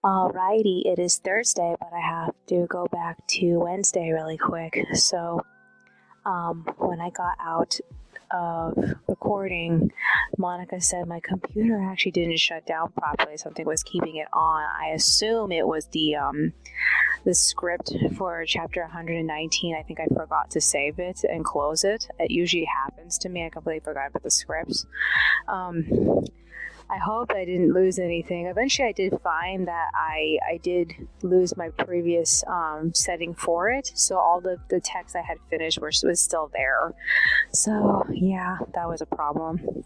Alrighty, it is Thursday, but I have to go back to Wednesday really quick. So, when I got out of recording, Monica said my computer actually didn't shut down properly. Something was keeping it on. I assume it was the script for chapter 119. I think I forgot to save it and close it. It usually happens to me. I completely forgot about the scripts. I hope I didn't lose anything. Eventually I did find that I did lose my previous setting for it. So all the text I had finished was still there. So yeah, that was a problem.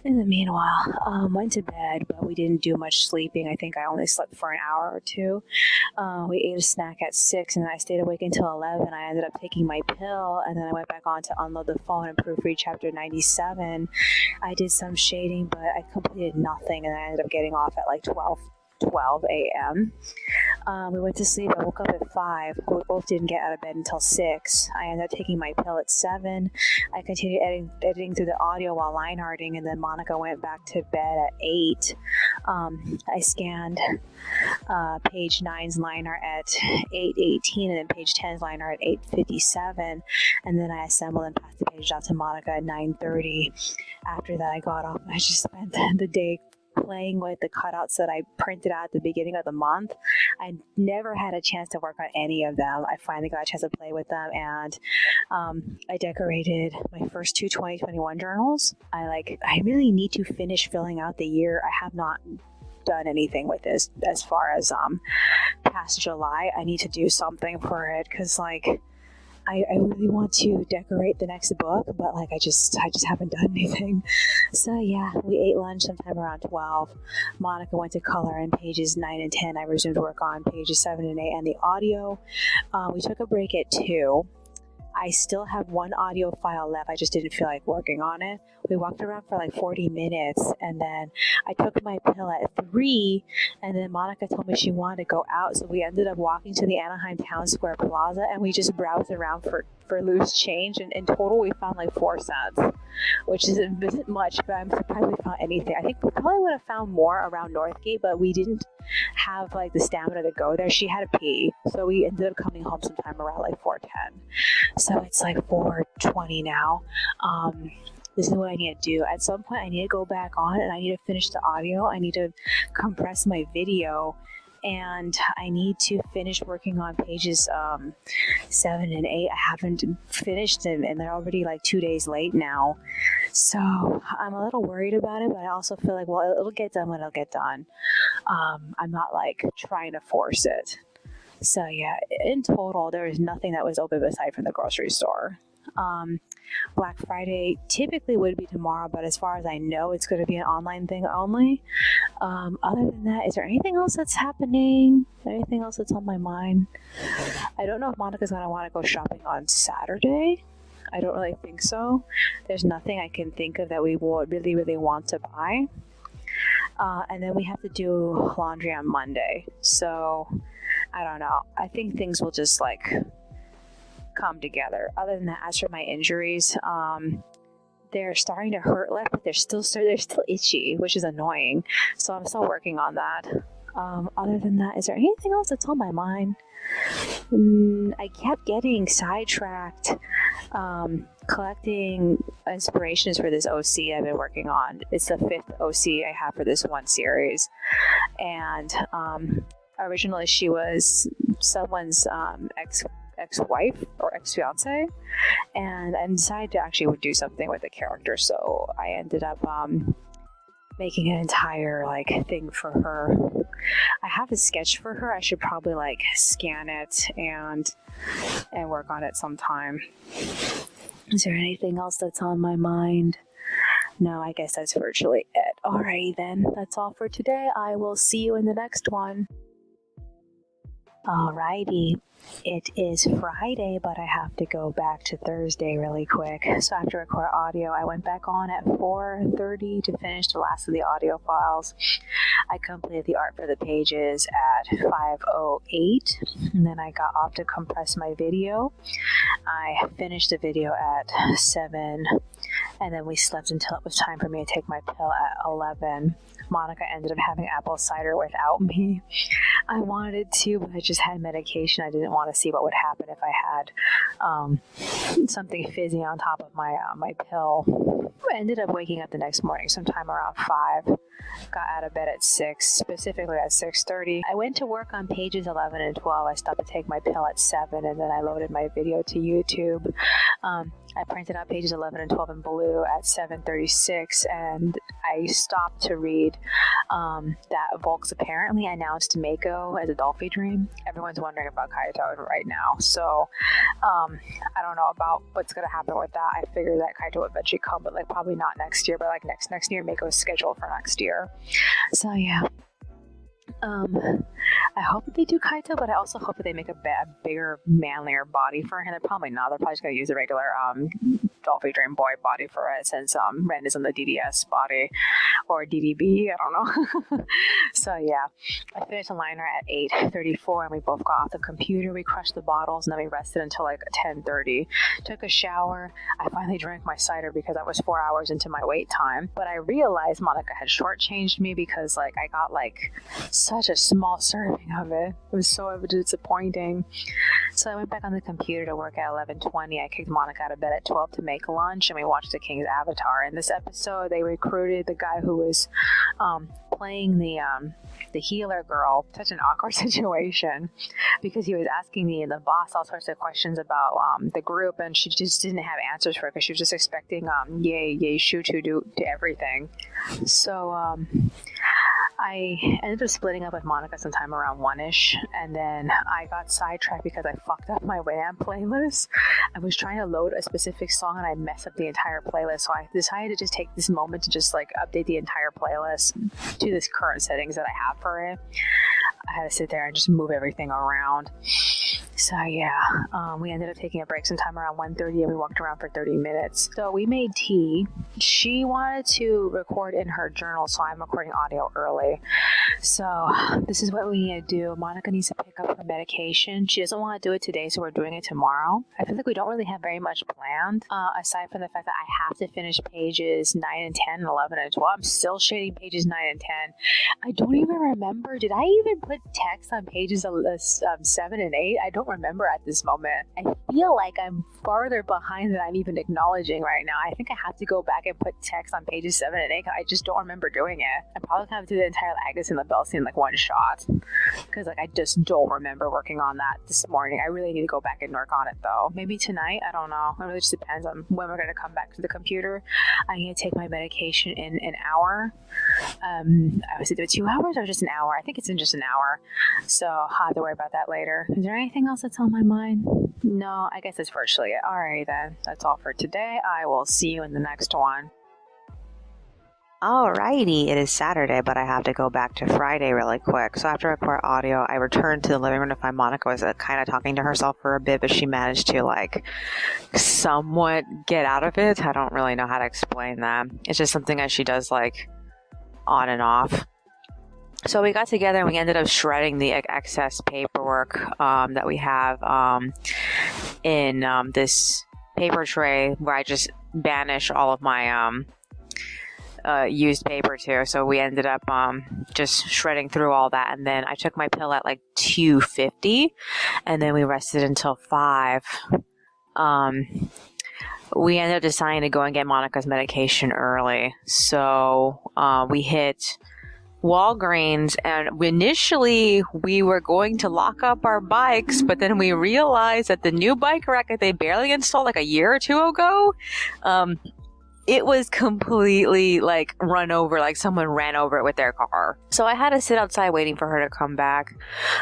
In the meanwhile, went to bed, but we didn't do much sleeping. I think I only slept for an hour or two. We ate a snack at 6, and I stayed awake until 11. I ended up taking my pill, and then I went back on to unload the phone and proofread chapter 97. I did some shading, but I completed nothing, and I ended up getting off at like 12 a.m. We went to sleep. I woke up at 5. We both didn't get out of bed until 6. I ended up taking my pill at 7. I continued editing through the audio while line arting, and then Monica went back to bed at 8. I scanned page 9's line art at 8:18, and then page 10's line art at 8:57, and then I assembled and passed the page out to Monica at 9:30. After that, I got off and I just spent the day playing with the cutouts that I printed out at the beginning of the month. I never had a chance to work on any of them. I finally got a chance to play with them, and I decorated my first 2 2021 journals. I really need to finish filling out the year. I have not done anything with this as far as past July. I need to do something for it because I really want to decorate the next book, but I just haven't done anything. So yeah, we ate lunch sometime around 12. Monica went to color in pages 9 and 10. I resumed work on pages 7 and 8 and the audio. We took a break at 2. I still have one audio file left. I just didn't feel like working on it. We walked around for 40 minutes, and then I took my pill at 3, and then Monica told me she wanted to go out, so we ended up walking to the Anaheim Town Square Plaza, and we just browsed around for loose change, and in total we found 4 cents, which isn't much, but I'm surprised we found anything. I think we probably would have found more around Northgate, but we didn't have the stamina to go there. She had to pee, so we ended up coming home sometime around 4:10. So it's 4:20 now. This is what I need to do. At some point I need to go back on and I need to finish the audio. I need to compress my video, and I need to finish working on pages 7 and 8. I haven't finished them, and they're already 2 days late now. So I'm a little worried about it, but I also feel it'll get done when it'll get done. I'm not trying to force it. So yeah, in total, there was nothing that was open aside from the grocery store. Black Friday typically would be tomorrow, but as far as I know, it's going to be an online thing only. Other than that, is there anything else that's happening? Anything else that's on my mind? I don't know if Monica's going to want to go shopping on Saturday. I don't really think so. There's nothing I can think of that we will really, really want to buy. And then we have to do laundry on Monday. So I don't know. I think things will just come together. Other than that, as for my injuries, they're starting to hurt less, but they're still itchy, which is annoying. So I'm still working on that. Other than that, is there anything else that's on my mind? I kept getting sidetracked collecting inspirations for this OC I've been working on. It's the 5th OC I have for this one series, and originally she was someone's ex-wife or ex-fiance, and I decided to actually do something with the character, so I ended up making an entire thing for her. I have a sketch for her. I should probably scan it and work on it sometime. Is there anything else that's on my mind? No, I guess that's virtually it. Alrighty then, that's all for today. I will see you in the next one. Alrighty. It is Friday, but I have to go back to Thursday really quick. So after record audio, I went back on at 4:30 to finish the last of the audio files. I completed the art for the pages at 5:08, and then I got off to compress my video. I finished the video at 7, and then we slept until it was time for me to take my pill at 11. Monica ended up having apple cider without me. I wanted to, but I just had medication. I didn't want to see what would happen if I had something fizzy on top of my pill. I ended up waking up the next morning sometime around 5. Got out of bed at 6, specifically at 6:30. I went to work on pages 11 and 12. I stopped to take my pill at 7, and then I loaded my video to YouTube. I printed out pages 11 and 12 in blue at 7:36, and I stopped to read that Volks apparently announced Mako as a Dolphy Dream. Everyone's wondering about Kaito right now, so I don't know about what's going to happen with that. I figured that Kaito would eventually come, but like probably not next year, but like next year. Mako is scheduled for next year. So yeah. I hope that they do Kaito, but I also hope that they make a bigger, manlier body for him. They're probably not. They're probably just going to use the regular Dolphy Dream Boy body for it, since Ren is in the DDS body, or DDB, I don't know. So yeah, I finished the liner at 8:34, and we both got off the computer. We crushed the bottles, and then we rested until like 10:30. Took a shower. I finally drank my cider because I was 4 hours into my wait time, but I realized Monica had shortchanged me because like I got like such a small serving of it. It was so disappointing. So I went back on the computer to work at 11:20. I kicked Monica out of bed at 12 to make lunch, and we watched The King's Avatar. In this episode, they recruited the guy who was playing the healer girl. Such an awkward situation because he was asking the boss all sorts of questions about the group, and she just didn't have answers for it because she was just expecting Ye Shu to do everything. So I ended up splitting up with Monica sometime around 1-ish, and then I got sidetracked because I fucked up my Wham playlist. I was trying to load a specific song and I messed up the entire playlist, so I decided to just take this moment to just like update the entire playlist to this current settings that I have for it. I had to sit there and just move everything around. So yeah, we ended up taking a break sometime around 1:30, and we walked around for 30 minutes. So we made tea. She wanted to record in her journal, so I'm recording audio early. So this is what we need to do. Monica needs to pick up her medication. She doesn't want to do it today, so we're doing it tomorrow. I feel like we don't really have very much planned, aside from the fact that I have to finish pages 9 and 10 and 11 and 12. I'm still shading pages 9 and 10. I don't even remember. Did I even put text on pages 7 and 8? I don't remember at this moment. I feel like I'm farther behind than I'm even acknowledging right now. I think I have to go back and put text on pages 7 and 8. I just don't remember doing it. I'm probably gonna have to do the entire Agnes and the Bell scene like one shot, because like I just don't remember working on that this morning. I really need to go back and work on it though. Maybe tonight. I don't know. It really just depends on when we're gonna come back to the computer. I need to take my medication in an hour. I was either 2 hours or just an hour. I think it's in just an hour. So I'll have to worry about that later. Is there anything else that's on my mind? No, I guess that's virtually it. Alrighty then. That's all for today. I will see you in the next one. Alrighty, it is Saturday, but I have to go back to Friday really quick. So after I record audio, I returned to the living room to find Monica was kind of talking to herself for a bit, but she managed to like somewhat get out of it. I don't really know how to explain that. It's just something that she does like on and off. So we got together and we ended up shredding the excess paperwork that we have in this paper tray where I just banish all of my used paper too. So we ended up just shredding through all that, and then I took my pill at like 2:50, and then we rested until 5. We ended up deciding to go and get Monica's medication early. So we hit Walgreens, and initially we were going to lock up our bikes, but then we realized that the new bike rack that they barely installed like a year or two ago, it was completely like run over, like someone ran over it with their car. So I had to sit outside waiting for her to come back.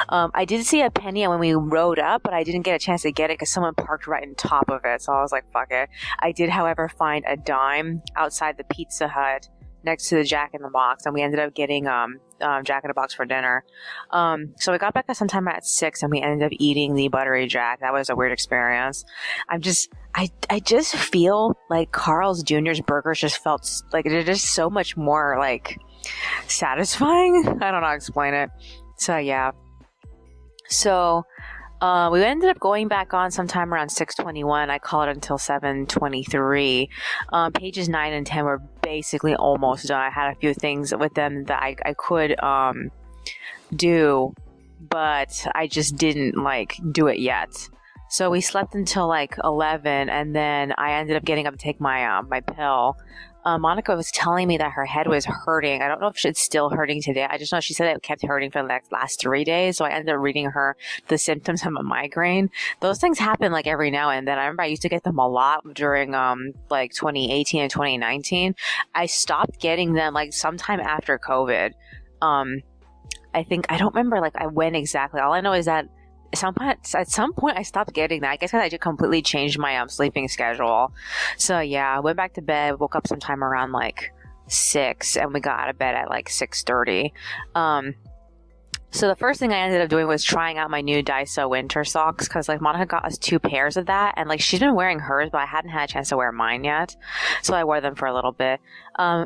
I did see a penny when we rode up, but I didn't get a chance to get it because someone parked right on top of it. So I was like, fuck it. I did, however, find a dime outside the Pizza Hut next to the Jack in the Box, and we ended up getting Jack in the Box for dinner. So we got back at sometime at 6, and we ended up eating the buttery Jack. That was a weird experience. I just feel like Carl's Jr.'s burgers just felt like they're just so much more like satisfying. I don't know how to explain it. So yeah. So We ended up going back on sometime around 6:21. I called it until 7:23. Pages 9 and 10 were basically almost done. I had a few things with them that I could do, but I just didn't do it yet. So we slept until 11, and then I ended up getting up to take my my pill. Monica was telling me that her head was hurting. I don't know if it's still hurting today. I just know she said it kept hurting for the last 3 days. So I ended up reading her the symptoms of a migraine. Those things happen every now and then. I remember I used to get them a lot during 2018 and 2019. I stopped getting them sometime after COVID. I don't remember when exactly. All I know is that at some point I stopped getting that. I guess I just completely changed my sleeping schedule. So yeah, I went back to bed, woke up sometime around 6, and we got out of bed at 6:30. So the first thing I ended up doing was trying out my new Daiso winter socks, because Monica got us 2 pairs of that, and she's been wearing hers, but I hadn't had a chance to wear mine yet. So I wore them for a little bit.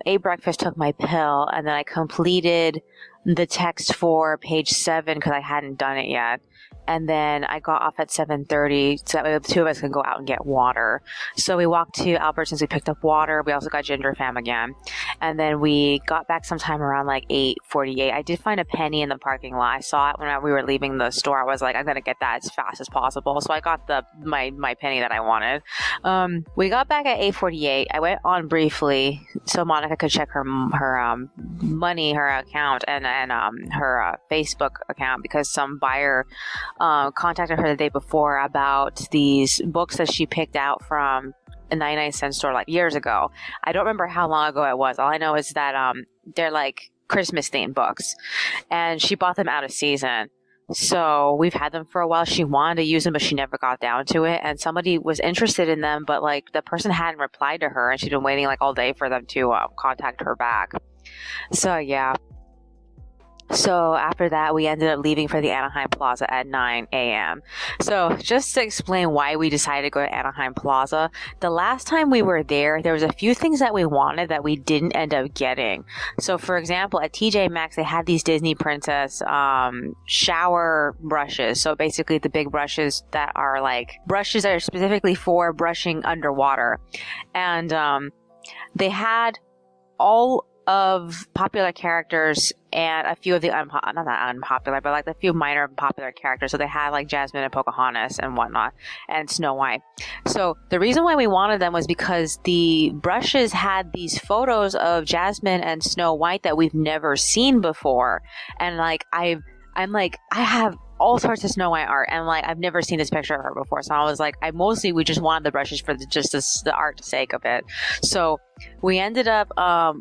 Ate breakfast, took my pill, and then I completed the text for page 7 because I hadn't done it yet. And then I got off at 7:30 so that way the 2 of us can go out and get water. So we walked to Albertsons, we picked up water. We also got ginger fam again. And then we got back sometime around 8:48. I did find a penny in the parking lot. I saw it when we were leaving the store. I was like, I'm going to get that as fast as possible. So I got my penny that I wanted. We got back at 8:48. I went on briefly so Monica could check her money, her account, and her Facebook account, because some buyer contacted her the day before about these books that she picked out from a 99-cent store years ago. I don't remember how long ago it was. All I know is that they're Christmas themed books, and she bought them out of season. So we've had them for a while. She wanted to use them, but she never got down to it. And somebody was interested in them, but the person hadn't replied to her, and she'd been waiting all day for them to contact her back. So yeah. So after that, we ended up leaving for the Anaheim Plaza at 9 a.m. So just to explain why we decided to go to Anaheim Plaza, the last time we were there was a few things that we wanted that we didn't end up getting. So for example, at TJ Maxx, they had these Disney Princess shower brushes. So basically the big brushes that are brushes that are specifically for brushing underwater. And they had all of popular characters and a few of the not that unpopular, but a few minor popular characters. So they had Jasmine and Pocahontas and whatnot, and Snow White. So the reason why we wanted them was because the brushes had these photos of Jasmine and Snow White that we've never seen before, and I have all sorts of Snow White art, and I've never seen this picture of her before. So I was we just wanted the brushes for the art sake of it. So we ended up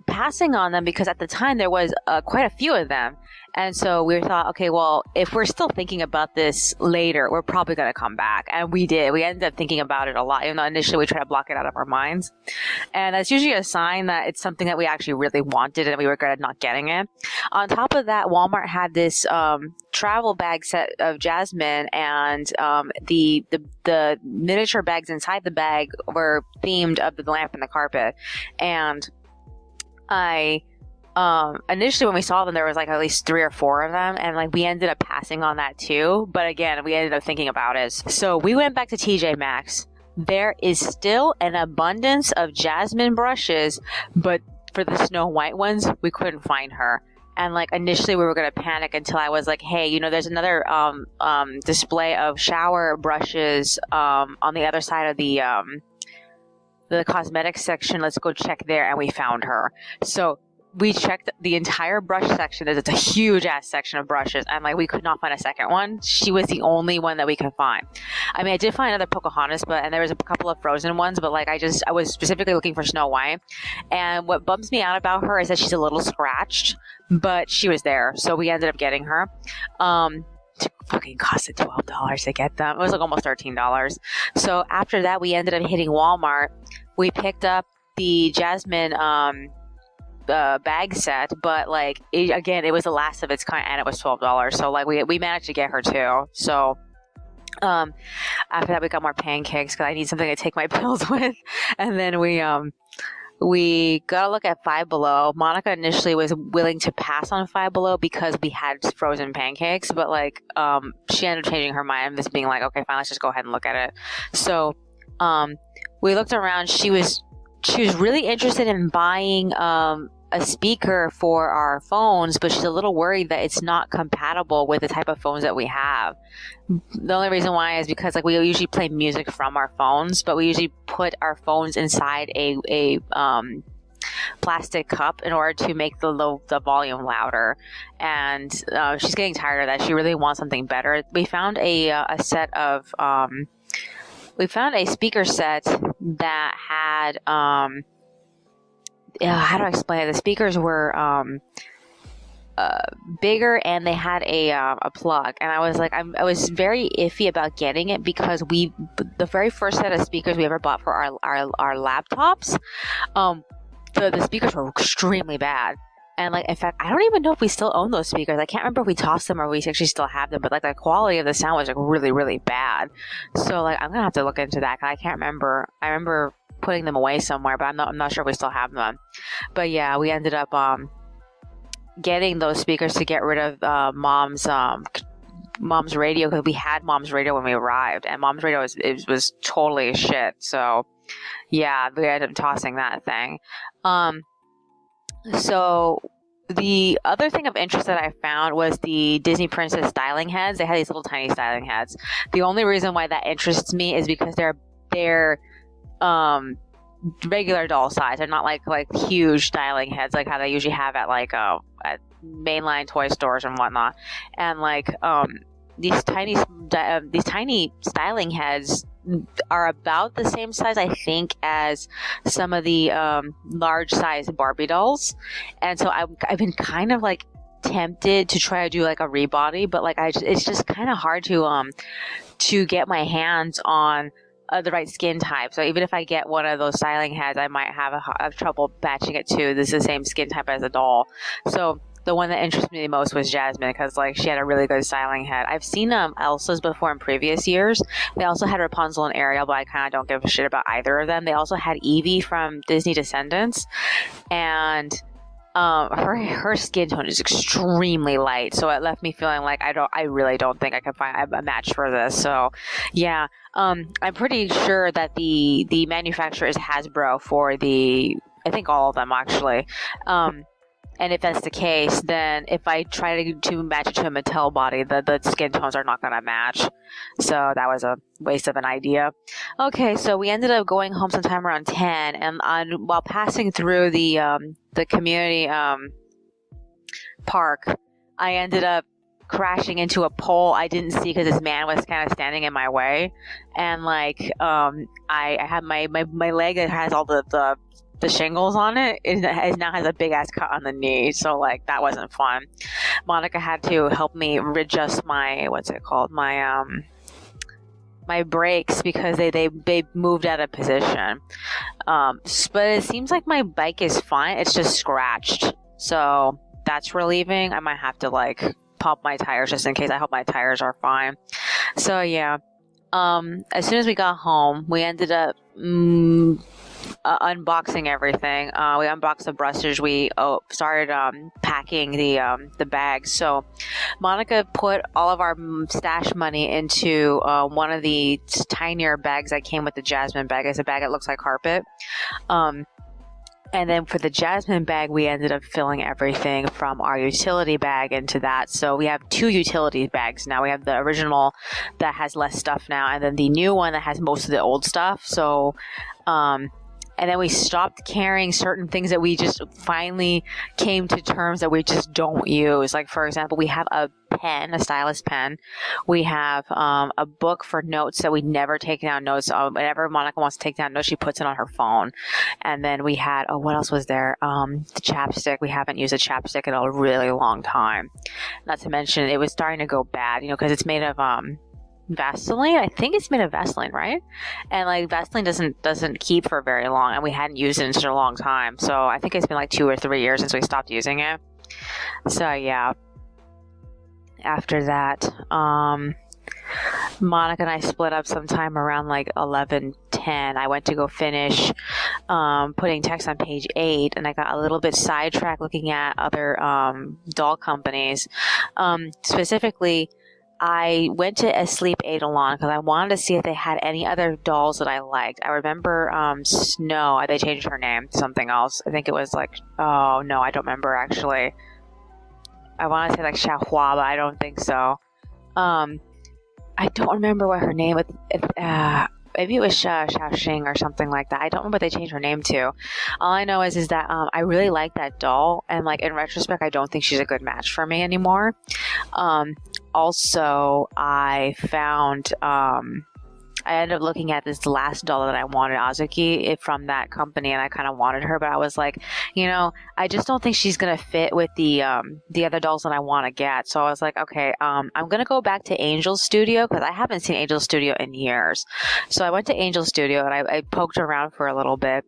passing on them because at the time there was quite a few of them. And so we thought, okay, well, if we're still thinking about this later, we're probably going to come back. And we did. We ended up thinking about it a lot, even though initially we tried to block it out of our minds. And that's usually a sign that it's something that we actually really wanted and we regretted not getting it. On top of that, Walmart had this travel bag set of Jasmine, and the miniature bags inside the bag were themed of the lamp and the carpet. And initially when we saw them, there was at least 3 or 4 of them, and we ended up passing on that too. But again, we ended up thinking about it. So we went back to TJ Maxx. There is still an abundance of Jasmine brushes, but for the Snow White ones, we couldn't find her. And initially we were going to panic until I was hey, there's another display of shower brushes on the other side of the cosmetics section. Let's go check there. And we found her. So we checked the entire brush section. It's a huge ass section of brushes, and we could not find a second one. She was the only one that we could find. I mean, I did find another Pocahontas, and there was a couple of Frozen ones, but I was specifically looking for Snow White. And what bums me out about her is that she's a little scratched, but she was there, so we ended up getting her. It fucking costed $12 to get them. It was almost $13. So after that, we ended up hitting Walmart. We picked up the Jasmine bag set, but it was the last of its kind, and it was $12. So we managed to get her too. So after that, we got more pancakes because I need something to take my pills with, and then we we got to look at Five Below. Monica initially was willing to pass on Five Below because we had frozen pancakes, but like she ended up changing her mind and just being like, okay, fine, let's just go ahead and look at it. So we looked around. She was really interested in buying a speaker for our phones, but she's a little worried that it's not compatible with the type of phones that we have. The only reason why is because like we usually play music from our phones, but we usually put our phones inside a plastic cup in order to make the volume louder. And she's getting tired of that. She really wants something better. We found a set of we found a speaker set that had how do I explain it? The speakers were bigger and they had a plug, and I was like, I was very iffy about getting it because the very first set of speakers we ever bought for our laptops, the speakers were extremely bad. And like, in fact, I don't even know if we still own those speakers. I can't remember if we tossed them or we actually still have them, but like the quality of the sound was like really, really bad. So like, I'm gonna have to look into that, 'cause I can't remember. I remember putting them away somewhere, but I'm not sure if we still have them. But yeah, we ended up getting those speakers to get rid of mom's radio, because we had mom's radio when we arrived, and mom's radio was totally shit. So yeah, we ended up tossing that thing. So the other thing of interest that I found was the Disney Princess styling heads. They had these little tiny styling heads. The only reason why that interests me is because they're regular doll size. They're not like huge styling heads like how they usually have at like at mainline toy stores and whatnot. And like these tiny styling heads are about the same size, I think, as some of the large size Barbie dolls. And so I've been kind of like tempted to try to do like a rebody, but like it's just kind of hard to get my hands on the right skin type. So even if I get one of those styling heads, I might have trouble matching it to the same skin type as a doll. So the one that interested me the most was Jasmine, because like she had a really good styling head. I've seen Elsa's before in previous years. They also had Rapunzel and Ariel, but I kind of don't give a shit about either of them. They also had Evie from Disney Descendants, and her skin tone is extremely light, so it left me feeling like I really don't think I can find a match for this. So yeah, I'm pretty sure that the manufacturer is Hasbro for I think all of them actually. And if that's the case, then if I try to match it to a Mattel body, the skin tones are not going to match. So that was a waste of an idea. Okay, so we ended up going home sometime around 10, and while passing through the community park, I ended up crashing into a pole I didn't see because this man was kind of standing in my way. And like I had my leg that has all the shingles on it now has a big ass cut on the knee, so like that wasn't fun. Monica had to help me readjust my my brakes because they moved out of position. But it seems like my bike is fine. It's just scratched, so that's relieving. I might have to like pump my tires just in case. I hope my tires are fine. So yeah, as soon as we got home, we ended up unboxing everything. We unboxed the brushes. We started packing the bags. So Monica put all of our stash money into one of the tinier bags that came with the Jasmine bag. It's a bag that looks like carpet. And then for the Jasmine bag, we ended up filling everything from our utility bag into that. So we have 2 utility bags now. We have the original that has less stuff now, and then the new one that has most of the old stuff. So and then we stopped carrying certain things that we just finally came to terms that we just don't use. Like, for example, we have a stylus pen. We have a book for notes that we never take down notes. Whenever Monica wants to take down notes, she puts it on her phone. And then we had, what else was there? The chapstick. We haven't used a chapstick in a really long time. Not to mention, it was starting to go bad, because it's made of Vaseline. I think it's made of Vaseline, right? And like Vaseline doesn't keep for very long, and we hadn't used it in such a long time. So I think it's been like 2 or 3 years since we stopped using it. So yeah. After that, Monica and I split up sometime around like 11:10. I went to go finish putting text on page 8, and I got a little bit sidetracked looking at other doll companies. Specifically, I went to Asleep Eidolon because I wanted to see if they had any other dolls that I liked. I remember Snow. They changed her name to something else. I think it was like, oh no, I don't remember actually. I want to say like Xiaohua, but I don't think so. I don't remember what her name was. Maybe it was Xiaoxing or something like that. I don't remember what they changed her name to. All I know is that I really like that doll, and like in retrospect, I don't think she's a good match for me anymore. Also, I found I ended up looking at this last doll that I wanted, Azuki, from that company, and I kind of wanted her, but I was like, I just don't think she's gonna fit with the other dolls that I want to get. So I was like, okay, I'm gonna go back to Angel Studio because I haven't seen Angel Studio in years. So I went to Angel Studio and I poked around for a little bit.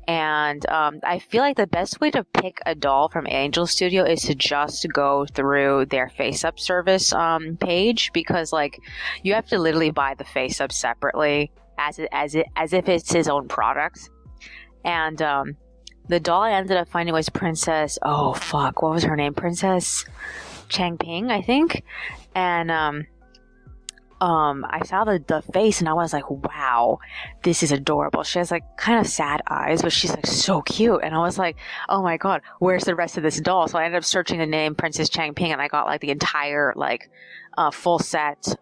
And I feel like the best way to pick a doll from Angel Studio is to just go through their face-up service page, because like you have to literally buy the face-up separately as if it's his own product. And the doll I ended up finding was Princess. Oh fuck, what was her name? Princess Changping, I think. And I saw the face and I was like, wow, this is adorable. She has like kind of sad eyes, but she's like so cute. And I was like, oh my God, where's the rest of this doll? So I ended up searching the name Princess Changping, and I got like the entire like full set,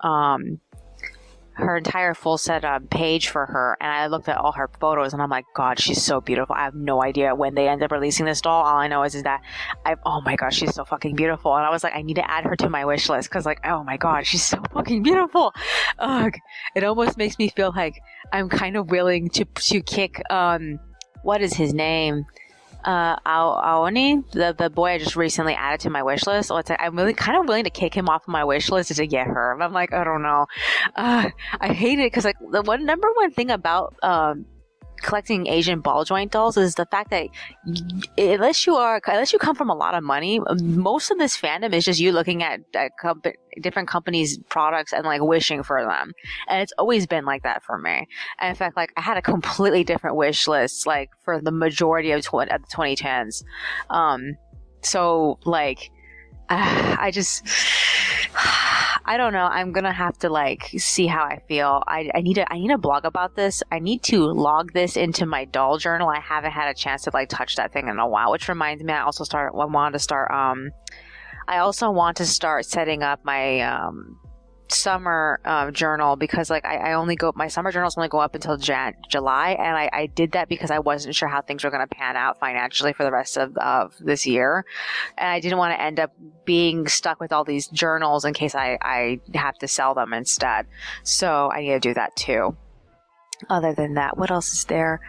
her entire full set page for her. And I looked at all her photos and I'm like, God, she's so beautiful. I have no idea when they end up releasing this doll. All I know is that oh my gosh, she's so fucking beautiful. And I was like, I need to add her to my wish list because like, oh my God, she's so fucking beautiful. Ugh. It almost makes me feel like I'm kind of willing to kick what is his name? Aoni, the boy I just recently added to my wish list. So it's like, I'm really kind of willing to kick him off of my wish list to get her. And I'm like, I don't know. I hate it because like the number one thing about collecting Asian ball joint dolls is the fact that unless you come from a lot of money, most of this fandom is just you looking at different companies' products and like wishing for them. And it's always been like that for me. And in fact, like I had a completely different wish list like for the majority of the 2010s. So like I don't know. I'm gonna have to like see how I feel. I need a blog about this. I need to log this into my doll journal. I haven't had a chance to like touch that thing in a while. Which reminds me, I also want to start setting up my summer journal, because like my summer journals only go up until July, and I did that because I wasn't sure how things were going to pan out financially for the rest of this year, and I didn't want to end up being stuck with all these journals in case I have to sell them instead. So I need to do that too. Other than that, what else is there?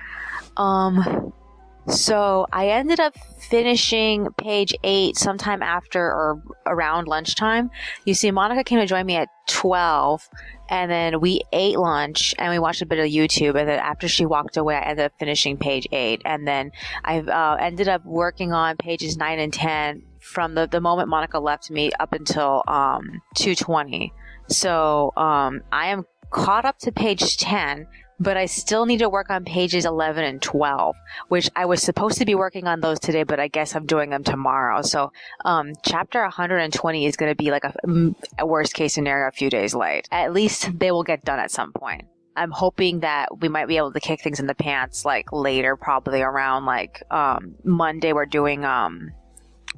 So I ended up finishing page 8 sometime after or around lunchtime. You see, Monica came to join me at 12, and then we ate lunch and we watched a bit of YouTube. And then after she walked away, I ended up finishing page 8. And then I ended up working on pages 9 and 10 from the moment Monica left me up until 2:20. So I am caught up to page 10. But I still need to work on pages 11 and 12, which I was supposed to be working on those today, but I guess I'm doing them tomorrow. So chapter 120 is going to be like a worst case scenario a few days late. At least they will get done at some point. I'm hoping that we might be able to kick things in the pants like later, probably around like Monday. We're doing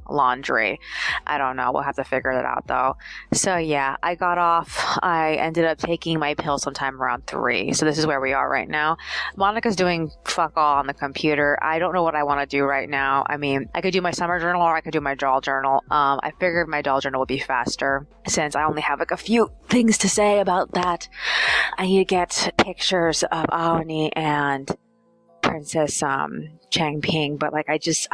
laundry. I don't know. We'll have to figure that out though. So yeah, I got off. I ended up taking my pill sometime around 3. So this is where we are right now. Monica's doing fuck all on the computer. I don't know what I want to do right now. I mean, I could do my summer journal or I could do my doll journal. I figured my doll journal would be faster since I only have like a few things to say about that. I need to get pictures of Aoni and Princess Changping, but like I just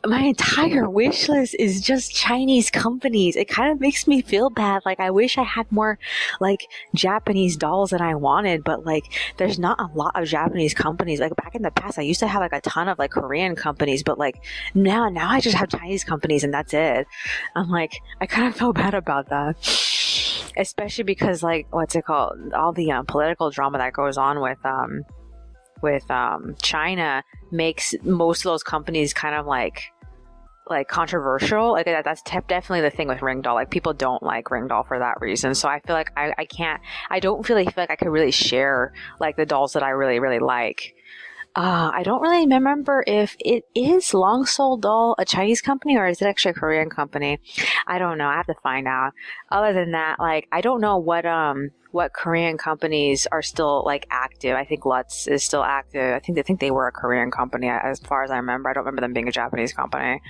my entire wish list is just Chinese companies. It kind of makes me feel bad. Like, I wish I had more, like, Japanese dolls than I wanted, but, like, there's not a lot of Japanese companies. Like, back in the past, I used to have, like, a ton of, like, Korean companies, but, like, now I just have Chinese companies and that's it. I'm like, I kind of feel bad about that. Especially because, like, what's it called? All the political drama that goes on with China makes most of those companies kind of like controversial. Like that's definitely the thing with ring doll. Like people don't like ring doll for that reason. So I feel like I don't really feel like I could really share like the dolls that I really, really like. I don't really remember if it is Long Soul Doll a Chinese company or is it actually a Korean company? I don't know. I have to find out. Other than that, like I don't know what Korean companies are still like active. I think Lutz is still active. I think they were a Korean company as far as I remember. I don't remember them being a Japanese company.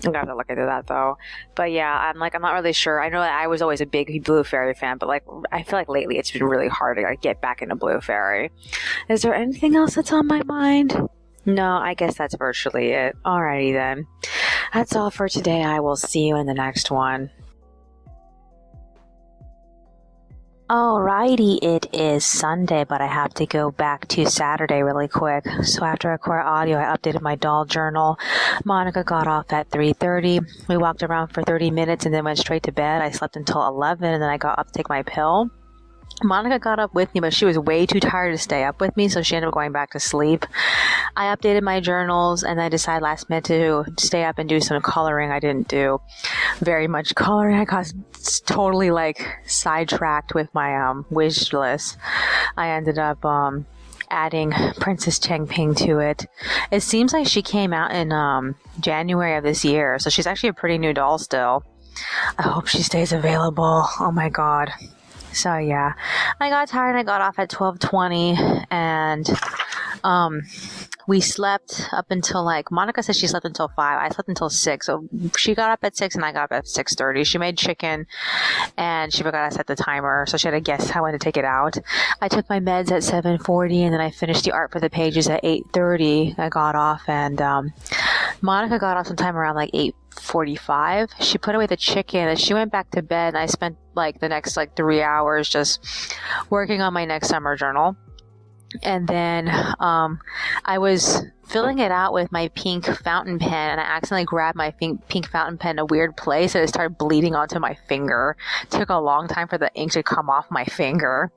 I'm gonna have to look into that though. But yeah, I'm not really sure. I know that I was always a big Blue Fairy fan, but like I feel like lately it's been really hard to like get back into Blue Fairy. Is there anything else that's on my mind? No, I guess that's virtually it. Alrighty then. That's all for today. I will see you in the next one. Alrighty, it is Sunday, but I have to go back to Saturday really quick. So after I record audio, I updated my doll journal. Monica got off at 3:30. We walked around for 30 minutes and then went straight to bed. I slept until 11 and then I got up to take my pill. Monica got up with me, but she was way too tired to stay up with me, so she ended up going back to sleep. I updated my journals, and I decided last minute to stay up and do some coloring. I didn't do very much coloring. I got totally, like, sidetracked with my wish list. I ended up adding Princess Chengping to it. It seems like she came out in January of this year, so she's actually a pretty new doll still. I hope she stays available. Oh, my God. So yeah, I got tired and I got off at 12:20 and we slept up until like, Monica said she slept until 5. I slept until 6. So she got up at 6 and I got up at 6:30. She made chicken and she forgot to set the timer. So she had to guess how I went to take it out. I took my meds at 7:40 and then I finished the art for the pages at 8:30. I got off and Monica got off sometime around like 8:45. She put away the chicken and she went back to bed and I spent like the next like 3 hours just working on my next summer journal. And then I was filling it out with my pink fountain pen and I accidentally grabbed my pink fountain pen in a weird place and it started bleeding onto my finger. It took a long time for the ink to come off my finger.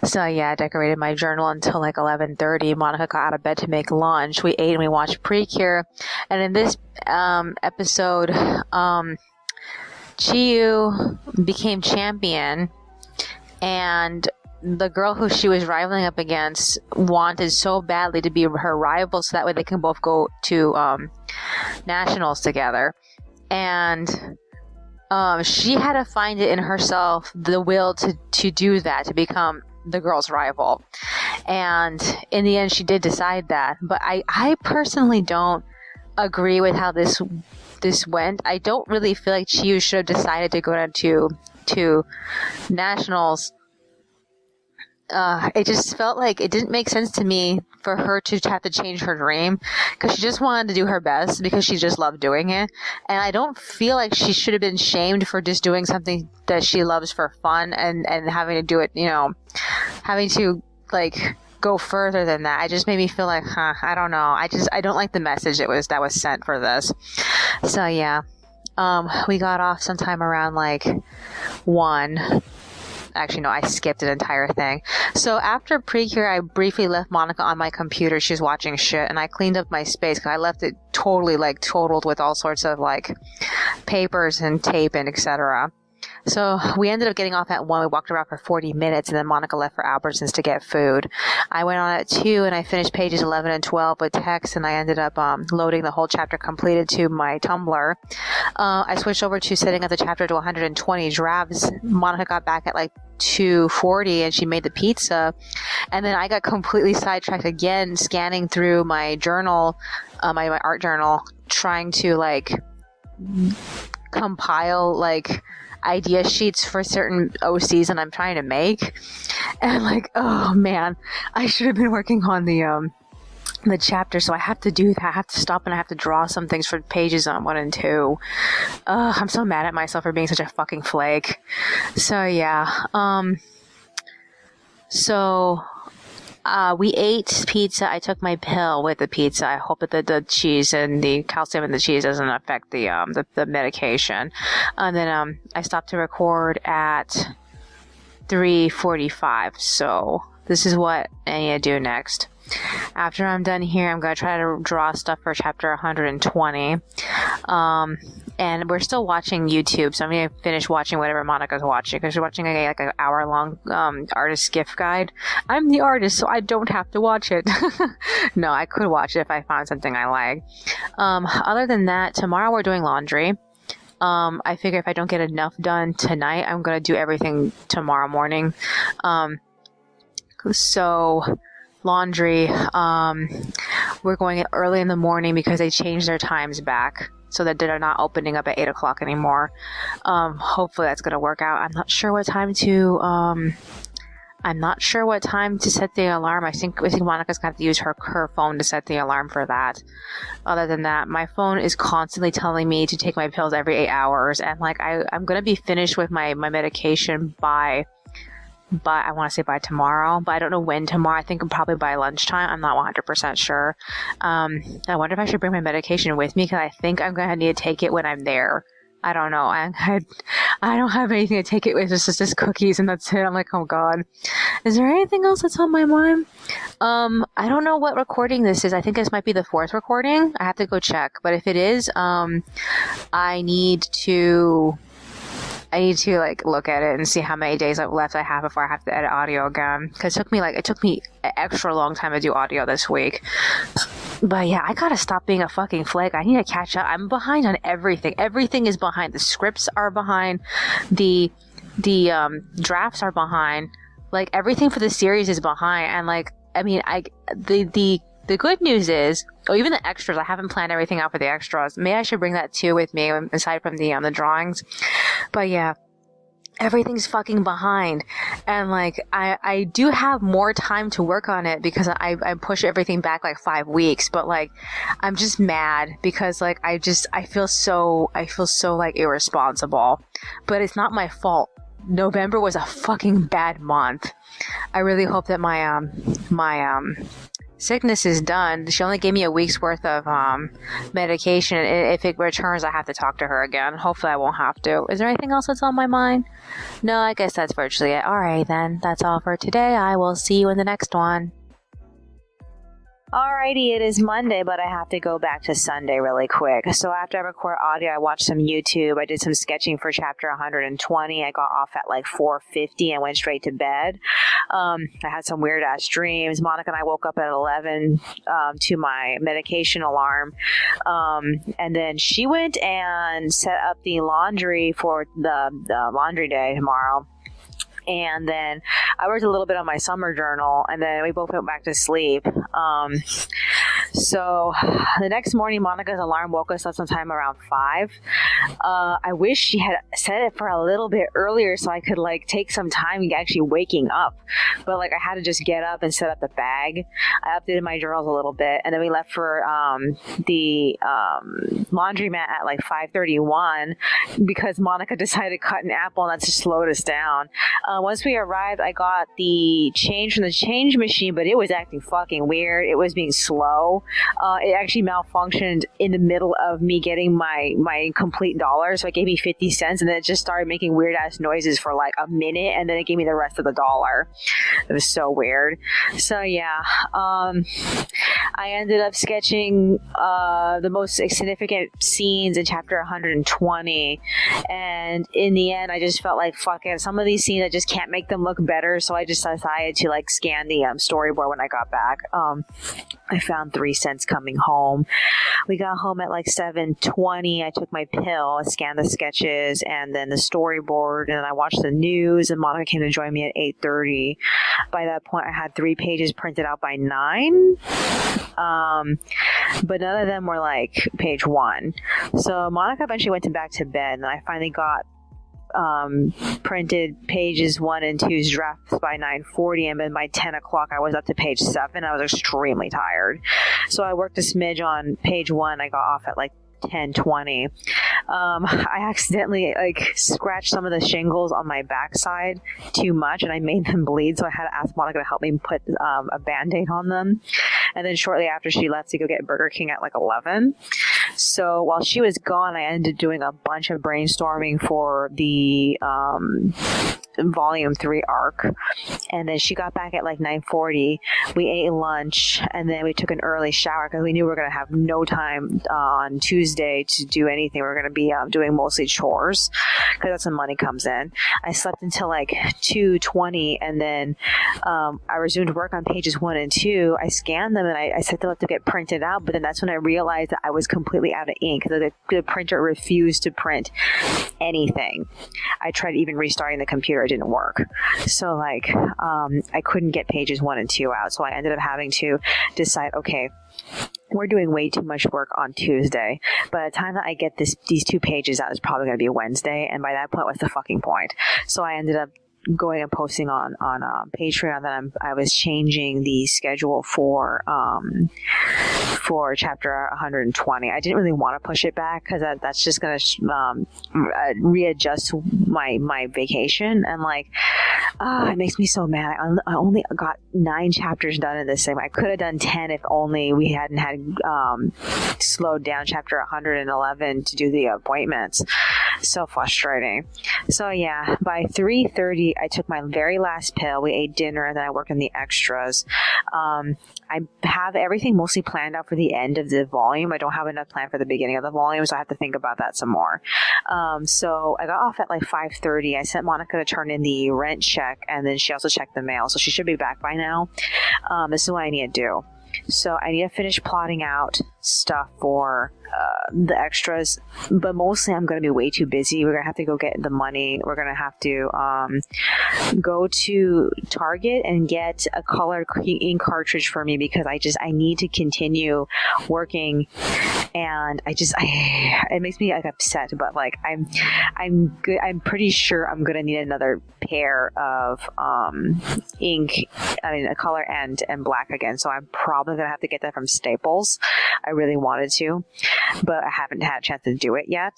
So yeah, I decorated my journal until like 11:30. Monica got out of bed to make lunch. We ate and we watched Precure. And in this episode, Chiyu became champion and the girl who she was rivaling up against wanted so badly to be her rival so that way they can both go to nationals together. And she had to find it in herself the will to do that, to become the girl's rival. And in the end she did decide that. But I personally don't agree with how this went. I don't really feel like Chiyu should have decided to go to nationals. It just felt like it didn't make sense to me for her to have to change her dream because she just wanted to do her best because she just loved doing it. And I don't feel like she should have been shamed for just doing something that she loves for fun and having to do it, having to like go further than that. It just made me feel like, I don't know. I don't like the message that was sent for this. So yeah, we got off sometime around like 1. Actually, no, I skipped an entire thing. So after Precure, I briefly left Monica on my computer. She was watching shit, and I cleaned up my space because I left it totally like totaled with all sorts of like papers and tape and etc. So we ended up getting off at 1. We walked around for 40 minutes, and then Monica left for Albertsons to get food. I went on at 2, and I finished pages 11 and 12 with text, and I ended up loading the whole chapter completed to my Tumblr. I switched over to setting up the chapter to 120 drafts. Monica got back at like 2:40, and she made the pizza. And then I got completely sidetracked again, scanning through my journal, my art journal, trying to like compile like idea sheets for certain OCs that I'm trying to make. And like, oh man, I should have been working on the chapter, so I have to do that. I have to stop and I have to draw some things for pages 1 and 2. I'm so mad at myself for being such a fucking flake. So yeah, we ate pizza. I took my pill with the pizza. I hope that the cheese and the calcium in the cheese doesn't affect the medication. And then I stopped to record at 3:45. So this is what I need to do next. after I'm done here, I'm going to try to draw stuff for chapter 120. And we're still watching YouTube, so I'm going to finish watching whatever Monica's watching, because she's watching like an hour-long artist gift guide. I'm the artist, so I don't have to watch it. No, I could watch it if I found something I like. Other than that, tomorrow we're doing laundry. I figure if I don't get enough done tonight, I'm going to do everything tomorrow morning. So laundry, we're going early in the morning because they changed their times back so that they're not opening up at 8 o'clock anymore. Hopefully that's going to work out. I'm not sure what time to set the alarm. I think Monica's got to use her phone to set the alarm for that. Other than that, my phone is constantly telling me to take my pills every 8 hours, and like I'm going to be finished with my medication by I want to say by tomorrow, but I don't know when tomorrow. I think probably by lunchtime. I'm not 100% sure. I wonder if I should bring my medication with me, because I think I'm going to need to take it when I'm there. I don't know. I don't have anything to take it with. It's just cookies, and that's it. I'm like, oh God. Is there anything else that's on my mind? I don't know what recording this is. I think this might be the 4th recording. I have to go check. But if it is, I need to like look at it and see how many days left I have before I have to edit audio again. Because it took me an extra long time to do audio this week. But yeah, I gotta stop being a fucking flake. I need to catch up. I'm behind on everything. Everything is behind. The scripts are behind. The drafts are behind. Like everything for the series is behind. And like, I mean, the good news is, even the extras, I haven't planned everything out for the extras. Maybe I should bring that too with me, aside from the drawings. But yeah, everything's fucking behind. And like, I do have more time to work on it because I push everything back like 5 weeks. But like, I'm just mad because like, I feel so like irresponsible. But it's not my fault. November was a fucking bad month. I really hope that my sickness is done. She only gave me a week's worth of medication. If it returns, I have to talk to her again. Hopefully I won't have to. Is there anything else that's on my mind? No, I guess that's virtually it. Alright then, that's all for today. I will see you in the next one. Alrighty, it is Monday, but I have to go back to Sunday really quick. So after I record audio, I watched some YouTube. I did some sketching for chapter 120. I got off at like 4:50 and went straight to bed. I had some weird ass dreams. Monica and I woke up at 11 to my medication alarm. And then she went and set up the laundry for the laundry day tomorrow. And then I worked a little bit on my summer journal, and then we both went back to sleep. So the next morning, Monica's alarm woke us up sometime around 5. I wish she had set it for a little bit earlier so I could like take some time actually waking up. But like I had to just get up and set up the bag. I updated my journals a little bit, and then we left for the laundromat at like 5:31 because Monica decided to cut an apple, and that just slowed us down. Once we arrived, I got the change from the change machine, but it was acting fucking weird. It was being slow. It actually malfunctioned in the middle of me getting my complete dollar, so it gave me 50 cents, and then it just started making weird ass noises for like a minute, and then it gave me the rest of the dollar. It was so weird. So yeah, I ended up sketching the most significant scenes in chapter 120, and in the end, I just felt like fuck it. Some of these scenes I just can't make them look better, so I just decided to like scan the storyboard when I got back. I found 3 cents coming home. We got home at like 7:20. I took my pill, I scanned the sketches and then the storyboard, and then I watched the news, and Monica came to join me at 8:30. By that point, I had 3 pages printed out by 9. But none of them were like page 1. So Monica eventually went back to bed, and I finally got printed pages 1 and 2's drafts by 9:40, and then by 10 o'clock I was up to page 7. I was extremely tired, so I worked a smidge on page 1. I got off at like 10:20. I accidentally like scratched some of the shingles on my backside too much, and I made them bleed, so I had to ask Monica to help me put a band-aid on them. And then shortly after, she left to go get Burger King at like 11. So while she was gone, I ended up doing a bunch of brainstorming for the volume 3 arc. And then she got back at like 9:40. We ate lunch, and then we took an early shower because we knew we were going to have no time on Tuesday to do anything. We were going to be doing mostly chores because that's when money comes in. I slept until like 2:20, and then I resumed work on pages 1 and 2. I scanned them and I set them up to get printed out, but then that's when I realized that I was completely out of ink. The printer refused to print anything. I tried even restarting the computer, it didn't work. So like I couldn't get pages 1 and 2 out. So I ended up having to decide, okay, we're doing way too much work on Tuesday. By the time that I get these 2 pages out, it's probably going to be Wednesday. And by that point, what's the fucking point? So I ended up going and posting on Patreon that I was changing the schedule for chapter 120. I didn't really want to push it back because that's just going to readjust my vacation, and like it makes me so mad. I only got 9 chapters done in this segment. I could have done 10 if only we hadn't had slowed down chapter 111 to do the appointments. So frustrating. So yeah, by 3:30 I took my very last pill. We ate dinner, and then I worked on the extras. I have everything mostly planned out for the end of the volume. I don't have enough planned for the beginning of the volume, so I have to think about that some more. So I got off at like 5:30. I sent Monica to turn in the rent check, and then she also checked the mail, so she should be back by now. This is what I need to do. So I need to finish plotting out stuff for the extras, but mostly I'm going to be way too busy. We're going to have to go get the money. We're going to have to go to Target and get a colored ink cartridge for me because I need to continue working, and it makes me like upset, but like I'm good. I'm pretty sure I'm going to need another pair of ink, a color and black again. So I'm probably going to have to get that from Staples. I really wanted to, but I haven't had a chance to do it yet.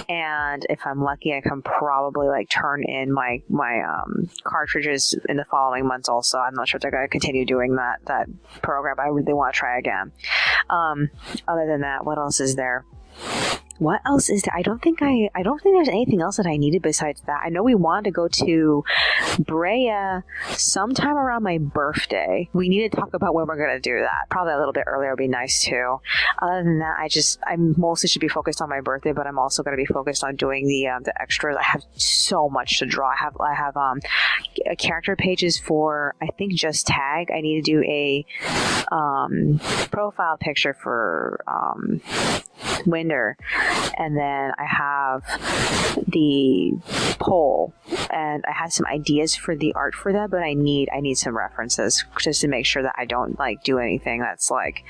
And if I'm lucky, I can probably like turn in my cartridges in the following months also. I'm not sure if they're going to continue doing that program, but I really want to try again. Other than that, what else is there? What else is there? I don't think there's anything else that I needed besides that. I know we wanted to go to Brea sometime around my birthday. We need to talk about when we're going to do that. Probably a little bit earlier would be nice too. Other than that, I mostly should be focused on my birthday, but I'm also going to be focused on doing the extras. I have so much to draw. I have character pages for, I think, Just Tag. I need to do a profile picture for Winder. And then I have the poll, and I had some ideas for the art for that, but I need some references just to make sure that I don't like do anything that's like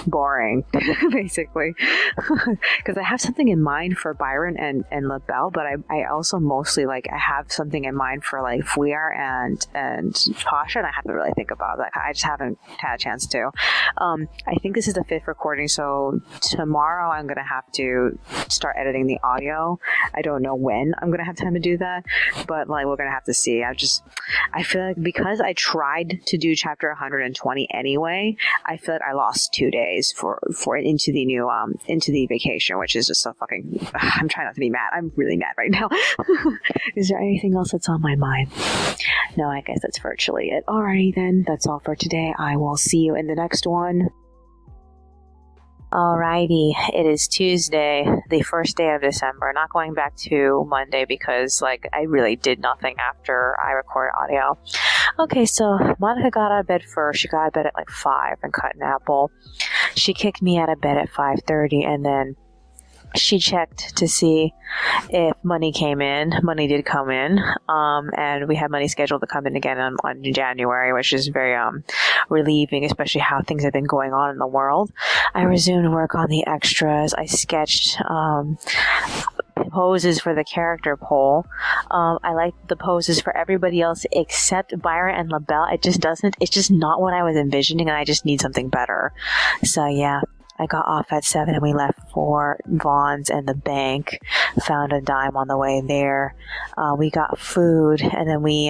boring, basically. Because I have something in mind for Byron and LaBelle, but I also mostly I have something in mind for like Fouillard and Pasha, and I have to really think about that. I just haven't had a chance to. I think this is the 5th recording, so tomorrow I'm gonna have to start editing the audio. I don't know when I'm gonna have time to do that, but we're gonna have to see. I feel like because I tried to do chapter 120 anyway, I feel like I lost 2 days for into the new into the vacation, which is just so fucking. I'm trying not to be mad. I'm really mad right now. Is there anything else that's on my mind? No, I guess that's virtually it. Alrighty then, that's all for today. I will see you in the next one. Alrighty, it is Tuesday, the first day of December. Not going back to Monday because I really did nothing after I recorded audio. Okay, so Monica got out of bed first. She got out of bed at 5 and cut an apple. She kicked me out of bed at 5:30, and then she checked to see if money came in. Money did come in, and we had money scheduled to come in again on January, which is very relieving, especially how things have been going on in the world. I resumed work on the extras. I sketched poses for the character poll. I like the poses for everybody else except Byron and LaBelle. It's just not what I was envisioning, and I just need something better. So yeah. I got off at 7 and we left for Vaughn's and the bank. Found a dime on the way there. We got food, and then we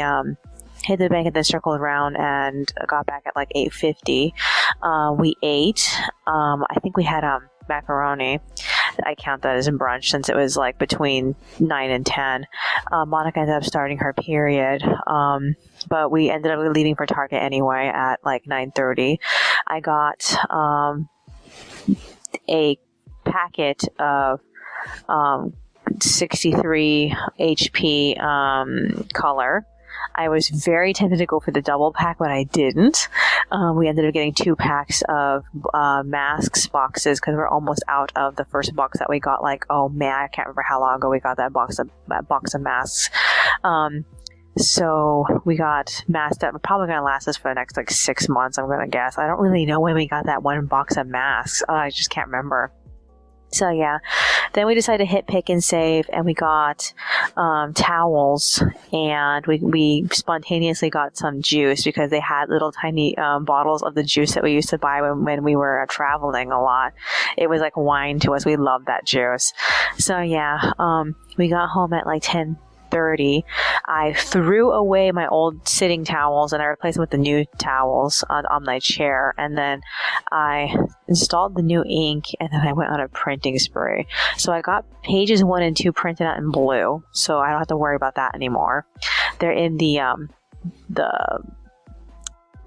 hit the bank and then circled around and got back at 8:50. We ate. I think we had macaroni. I count that as a brunch since it was like between 9 and 10. Monica ended up starting her period. But we ended up leaving for Target anyway at like 9:30. I got a packet of 63 HP color. I was very tempted to go for the double pack, but I didn't. We ended up getting 2 packs of masks boxes because we're almost out of the first box that we got. Like, oh man, I can't remember how long ago we got that box of masks. So we got masks that are probably going to last us for the next like 6 months, I'm going to guess. I don't really know when we got that one box of masks. I just can't remember. So yeah, then we decided to hit pick and save, and we got towels, and we spontaneously got some juice because they had little tiny bottles of the juice that we used to buy when we were traveling a lot. It was like wine to us. We loved that juice. So yeah, we got home at like 10:30. I threw away my old sitting towels and I replaced them with the new towels on my chair, and then I installed the new ink, and then I went on a printing spree. So I got pages 1 and 2 printed out in blue, so I don't have to worry about that anymore. They're in the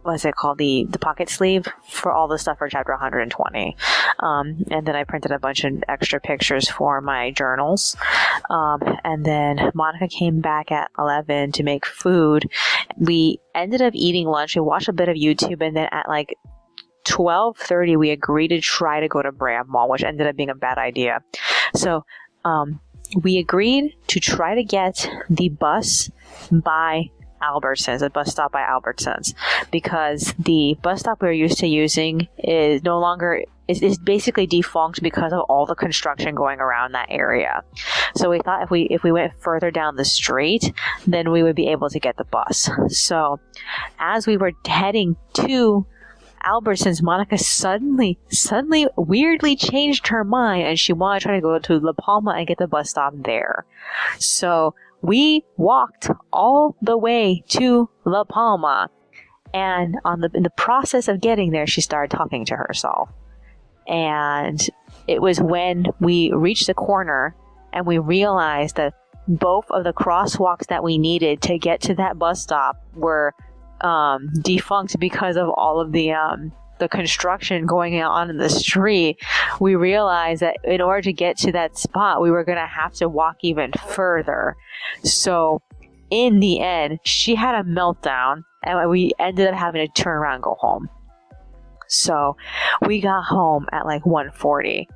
what's it called, the pocket sleeve for all the stuff for chapter 120. And then I printed a bunch of extra pictures for my journals. And then Monica came back at 11 to make food. We ended up eating lunch. We watched a bit of YouTube, and then at like 12:30 we agreed to try to go to Bram Mall, which ended up being a bad idea. So we agreed to try to get the bus by Albertsons, a bus stop by Albertsons, because the bus stop we were used to using is no longer, is basically defunct because of all the construction going around that area. So we thought if we went further down the street, then we would be able to get the bus. So as we were heading to Albertsons, Monica suddenly weirdly changed her mind, and she wanted to try to go to La Palma and get the bus stop there. So we walked all the way to La Palma, and in the process of getting there, she started talking to herself. And it was when we reached the corner and we realized that both of the crosswalks that we needed to get to that bus stop were defunct because of all of the construction going on in the street. We realized that in order to get to that spot, we were going to have to walk even further. So in the end, she had a meltdown, and we ended up having to turn around and go home. So we got home at like 1:40.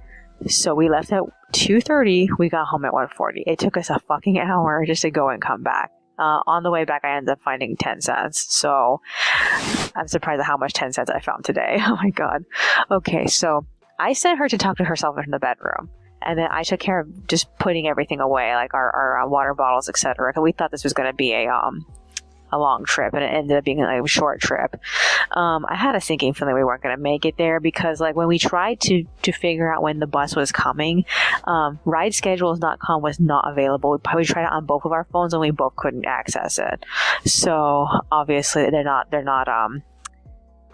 So we left at 2:30. We got home at 1:40. It took us a fucking hour just to go and come back. On the way back, I ended up finding 10 cents. So I'm surprised at how much 10 cents I found today. Oh my God. Okay, so I sent her to talk to herself in the bedroom. And then I took care of just putting everything away, like our water bottles, etc. Because we thought this was going to be a long trip, and it ended up being a short trip. I had a sinking feeling we weren't going to make it there because, like, when we tried to figure out when the bus was coming, rideschedules.com was not available. We tried it on both of our phones, and we both couldn't access it. So obviously they're not.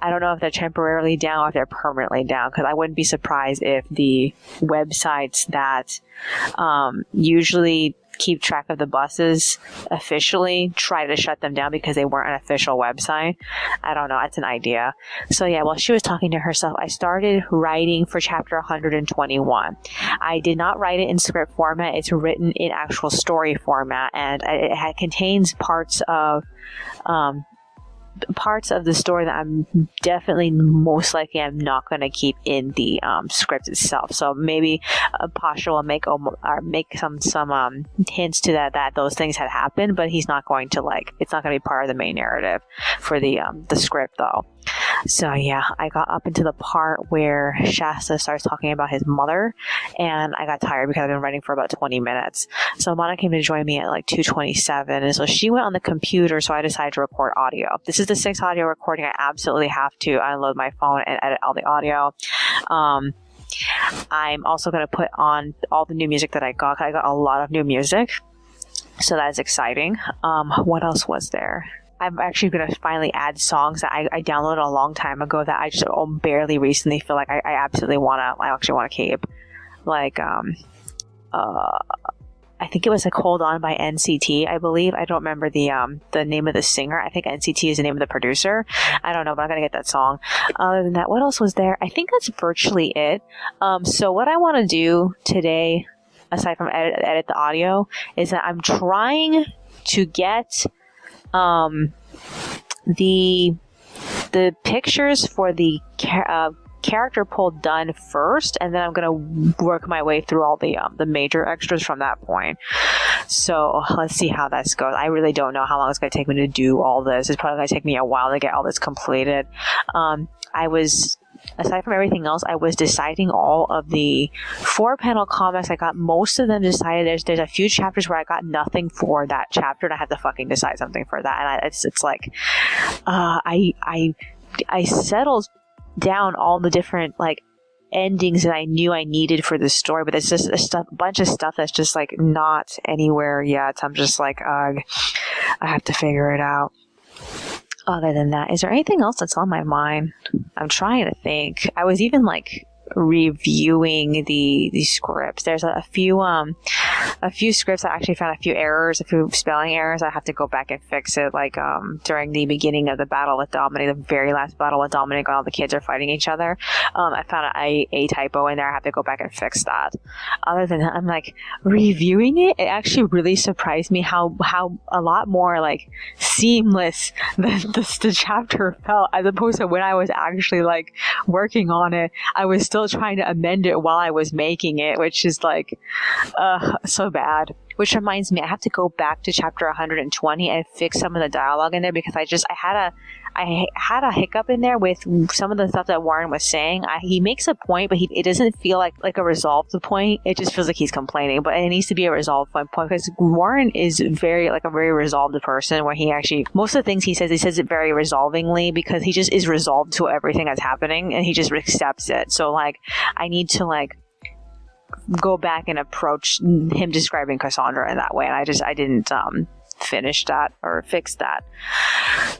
I don't know if they're temporarily down or if they're permanently down, because I wouldn't be surprised if the websites that usually keep track of the buses officially try to shut them down because they weren't an official website. I don't know. That's an idea. So yeah, while she was talking to herself, I started writing for chapter 121. I did not write it in script format. It's written in actual story format, and it contains parts of the story that I'm definitely most likely I'm not going to keep in the script itself. So maybe Pasha will make some hints to that those things had happened, but he's not going to it's not going to be part of the main narrative for the script though. So yeah, I got up into the part where Shasta starts talking about his mother, and I got tired because I've been writing for about 20 minutes. So Monica came to join me at like 2:27, and so she went on the computer, so I decided to record audio. This is the 6th audio recording. I absolutely have to unload my phone and edit all the audio. I'm also going to put on all the new music that I got. I got a lot of new music, so that's exciting. What else was there? I'm actually going to finally add songs that I downloaded a long time ago that I just barely recently feel like I absolutely want to, I actually want to keep. like I think it was like Hold On by NCT, I believe. I don't remember the name of the singer. I think NCT is the name of the producer. I don't know, but I'm gonna get that song. Other than that, what else was there? I think that's virtually it. So what I want to do today, aside from edit the audio, is that I'm trying to get the pictures for the character pull done first, and then I'm gonna work my way through all the major extras from that point. So let's see how this goes. I really don't know how long it's gonna take me to do all this. It's probably gonna take me a while to get all this completed. Aside from everything else, I was deciding all of the 4-panel comics. I got most of them decided. There's a few chapters where I got nothing for that chapter, and I had to fucking decide something for that. And it's like, I settled down all the different like endings that I knew I needed for the story, but it's just a bunch of stuff that's just like not anywhere yet. I'm just like, I have to figure it out. Other than that, is there anything else that's on my mind? I'm trying to think. I was even like reviewing the scripts. There's a few scripts I actually found a few errors, a few spelling errors. I have to go back and fix it. Like during the beginning of the battle with Dominic, the very last battle with Dominic, when all the kids are fighting each other, I found a typo in there. I have to go back and fix that. Other than that, I'm like reviewing it. It actually really surprised me how a lot more like seamless the chapter felt, as opposed to when I was actually like working on it. I was still trying to amend it while I was making it, which is like so bad. Which reminds me, I have to go back to chapter 120 and fix some of the dialogue in there, because I had a hiccup in there with some of the stuff that Warren was saying. He makes a point, but it doesn't feel like a resolved point. It just feels like he's complaining, but it needs to be a resolved point, because Warren is a very resolved person, where he actually, most of the things he says it very resolvingly, because he just is resolved to everything that's happening and he just accepts it. So like, I need to like go back and approach him describing Cassandra in that way, and I didn't finish that or fix that.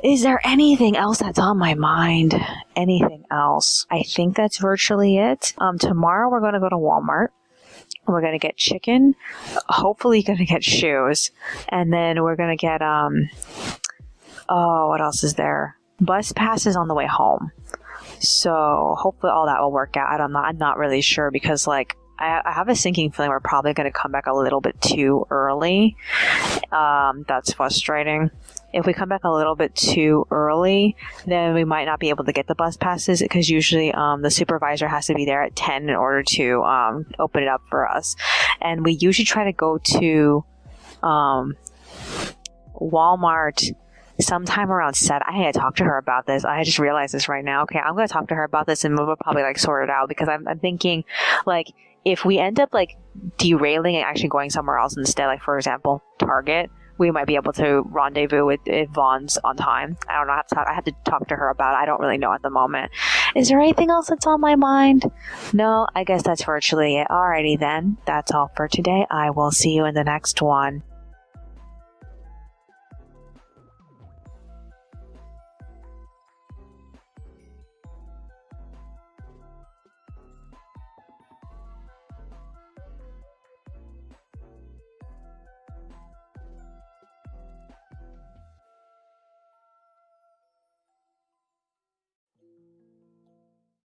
Is there anything else that's on my mind? Anything else? I think that's virtually it. Tomorrow we're going to go to Walmart. We're going to get chicken, hopefully going to get shoes, and then we're going to get what else is there? Bus passes on the way home. So hopefully all that will work out. I'm not really sure, because like I have a sinking feeling we're probably going to come back a little bit too early. That's frustrating. If we come back a little bit too early, then we might not be able to get the bus passes, because usually the supervisor has to be there at 10 in order to open it up for us. And we usually try to go to Walmart sometime around 7. I had to talk to her about this. I just realized this right now. Okay, I'm going to talk to her about this, and we'll probably like sort it out, because I'm thinking like, if we end up like derailing and actually going somewhere else instead, like for example Target, we might be able to rendezvous with Vaughn's on time. I don't know. I have to talk to her about it. I don't really know at the moment. Is there anything else that's on my mind? No, I guess that's virtually it. Alrighty then. That's all for today. I will see you in the next one.